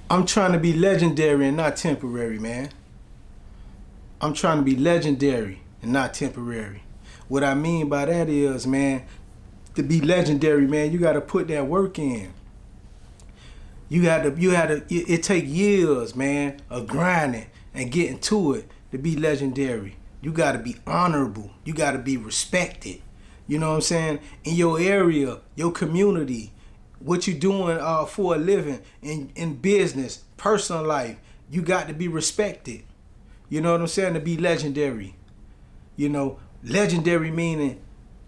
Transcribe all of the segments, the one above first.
I'm trying to be legendary and not temporary, man. I'm trying to be legendary and not temporary. What I mean by that is, man, to be legendary, man, you got to put that work in. It take years, man, of grinding and getting to it to be legendary. You got to be honorable. You got to be respected. You know what I'm saying? In your area, your community, what you doing for a living, in business, personal life, you got to be respected. You know what I'm saying? To be legendary. You know, legendary meaning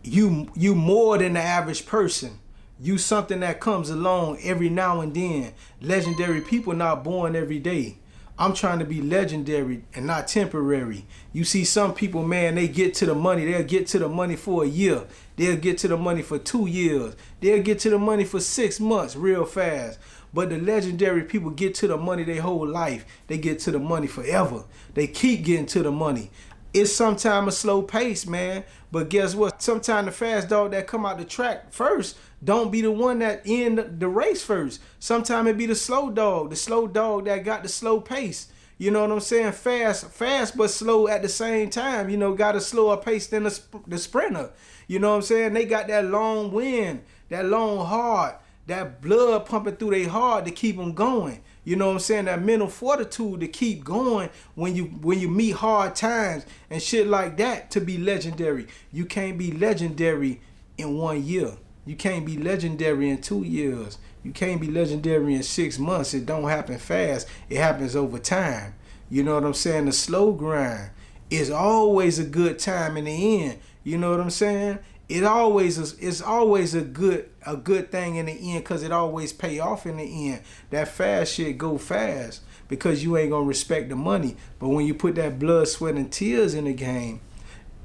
you more than the average person. You something that comes along every now and then. Legendary people not born every day. I'm trying to be legendary and not temporary. You see some people, man, they get to the money. They'll get to the money for a year. They'll get to the money for 2 years. They'll get to the money for 6 months real fast. But the legendary people get to the money their whole life. They get to the money forever. They keep getting to the money. It's sometimes a slow pace, man. But guess what? Sometimes the fast dog that come out the track first don't be the one that end the race first. Sometimes it be the slow dog that got the slow pace. You know what I'm saying? Fast but slow at the same time. You know, got a slower pace than the sprinter. You know what I'm saying? They got that long wind, that long heart, that blood pumping through their heart to keep them going. You know what I'm saying? That mental fortitude to keep going when you meet hard times and shit like that to be legendary. You can't be legendary in 1 year. You can't be legendary in 2 years. You can't be legendary in 6 months. It don't happen fast. It happens over time. You know what I'm saying? The slow grind is always a good time in the end. You know what I'm saying? It's always a good thing in the end, because it always pay off in the end. That fast shit go fast because you ain't gonna respect the money. But when you put that blood, sweat, and tears in the game,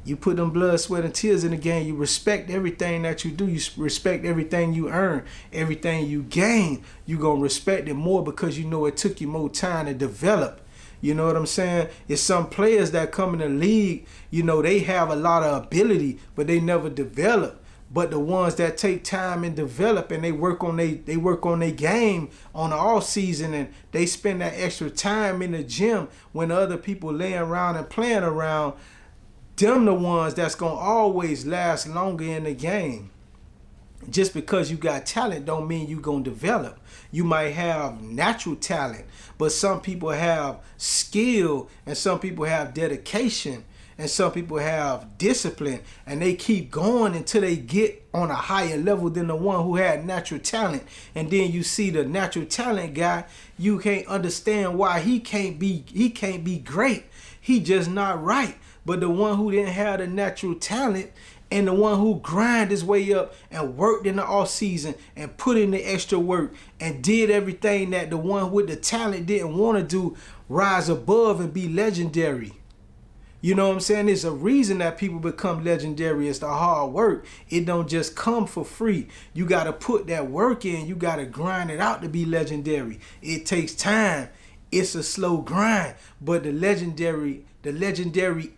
you put them blood, sweat, and tears in the game, you respect everything that you do. You respect everything you earn, everything you gain. You gonna respect it more because you know it took you more time to develop. You know what I'm saying? It's some players that come in the league, you know, they have a lot of ability, but they never develop. But the ones that take time and develop and they work on their game on the off season, and they spend that extra time in the gym when other people laying around and playing around, them the ones that's gonna always last longer in the game. Just because you got talent don't mean you gonna develop. You might have natural talent, but some people have skill, and some people have dedication, and some people have discipline, and they keep going until they get on a higher level than the one who had natural talent. And then you see the natural talent guy, you can't understand why he can't be great. He just not right. But the one who didn't have the natural talent, and the one who grind his way up and worked in the off season and put in the extra work and did everything that the one with the talent didn't want to do, rise above and be legendary. You know what I'm saying? There's a reason that people become legendary. It's the hard work. It don't just come for free. You got to put that work in. You got to grind it out to be legendary. It takes time. It's a slow grind, but the legendary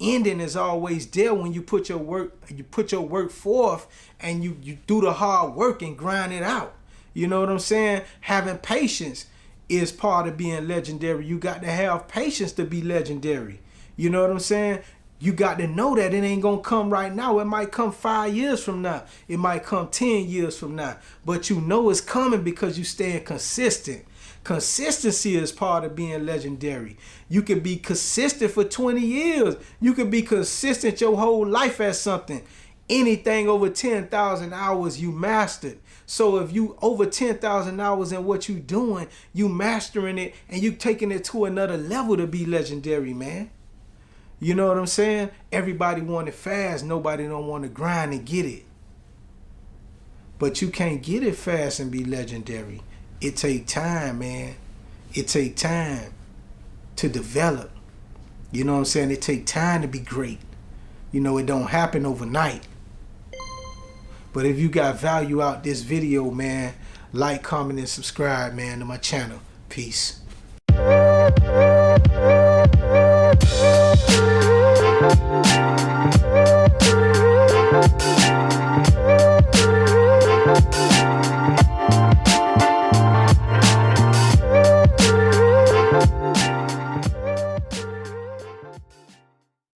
ending is always there when you put your work forth, and you do the hard work and grind it out. You know what I'm saying? Having patience is part of being legendary. You got to have patience to be legendary. You know what I'm saying? You got to know that it ain't gonna come right now. It might come 5 years from now. It might come 10 years from now. But you know it's coming because you staying consistent. Consistency is part of being legendary. You can be consistent for 20 years. You can be consistent your whole life at something. Anything over 10,000 hours, you mastered. So if you over 10,000 hours in what you doing, you mastering it, and you taking it to another level to be legendary, man. You know what I'm saying? Everybody want it fast. Nobody don't want to grind and get it. But you can't get it fast and be legendary. It take time, man. It take time to develop. You know what I'm saying? It take time to be great. You know, it don't happen overnight. But if you got value out this video, man, like, comment, and subscribe, man, to my channel. Peace.